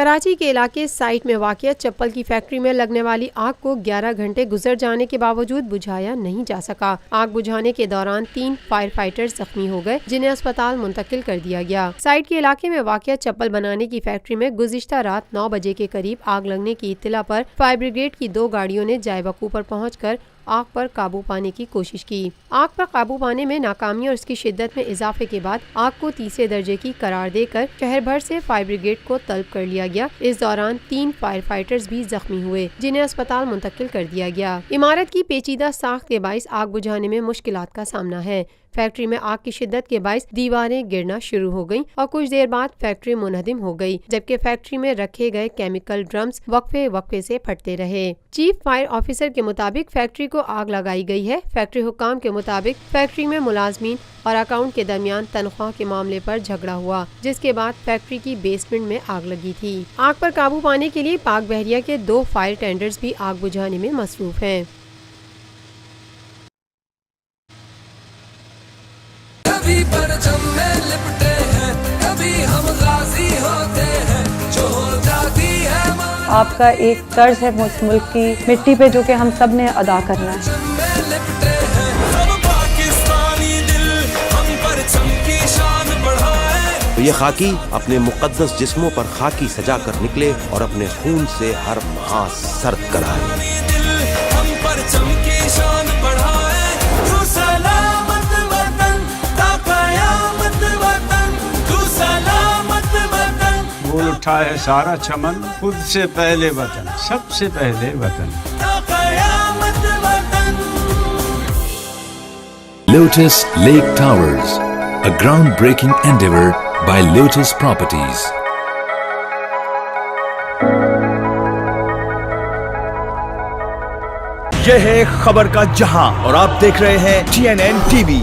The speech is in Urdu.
کراچی کے علاقے سائٹ میں واقع چپل کی فیکٹری میں لگنے والی آگ کو 11 گھنٹے گزر جانے کے باوجود بجھایا نہیں جا سکا۔ آگ بجھانے کے دوران 3 فائر فائٹرز زخمی ہو گئے جنہیں اسپتال منتقل کر دیا گیا۔ سائٹ کے علاقے میں واقع چپل بنانے کی فیکٹری میں گزشتہ رات 9 بجے کے قریب آگ لگنے کی اطلاع پر فائر بریگیڈ کی 2 گاڑیوں نے جائے وقوع پر پہنچ کر آگ پر قابو پانے کی کوشش کی۔ آگ پر قابو پانے میں ناکامی اور اس کی شدت میں اضافے کے بعد آگ کو تیسرے درجے کی قرار دے کر شہر بھر سے فائر بریگیڈ کو طلب کر لیا گیا۔ اس دوران 3 فائر فائٹرز بھی زخمی ہوئے جنہیں اسپتال منتقل کر دیا گیا۔ عمارت کی پیچیدہ ساخت کے باعث آگ بجھانے میں مشکلات کا سامنا ہے۔ فیکٹری میں آگ کی شدت کے باعث دیواریں گرنا شروع ہو گئیں اور کچھ دیر بعد فیکٹری منہدم ہو گئی، جبکہ فیکٹری میں رکھے گئے کیمیکل ڈرمز وقفے سے پھٹتے رہے۔ چیف فائر آفیسر کے مطابق فیکٹری کو آگ لگائی گئی ہے۔ فیکٹری حکام کے مطابق فیکٹری میں ملازمین اور اکاؤنٹ کے درمیان تنخواہ کے معاملے پر جھگڑا ہوا، جس کے بعد فیکٹری کی بیسمنٹ میں آگ لگی تھی۔ آگ پر قابو پانے کے لیے پاک بحریہ کے 2 فائر ٹینڈرز بھی آگ بجھانے میں مصروف ہیں۔ کبھی پرچم میں لپٹے ہیں، کبھی ہم غازی ہوتے ہیں، جو ہو جاتی ہے آپ کا ایک طرز ہے ملک کی مٹی پہ جو کہ ہم سب نے ادا کرنا ہے۔ لپٹے ہیں سب پاکستانی دل، ہم پرچم کی شان بڑھائیں۔ یہ خاکی اپنے مقدس جسموں پر خاکی سجا کر نکلے اور اپنے خون سے ہر محاذ سرد کرائے۔ دل ہم پرچم کی شان بڑھائیں، تو سلامت وطن تا قیامت وطن، تو سلامت وطن۔ پھول اٹھائے سارا چمن، خود سے پہلے وطن، سب سے پہلے وطن۔ تا قیامت وطن۔ Lotus Lake Towers, a groundbreaking endeavor by Lotus Properties. یہ ہے خبر کا جہاں اور آپ دیکھ رہے ہیں TNN TV۔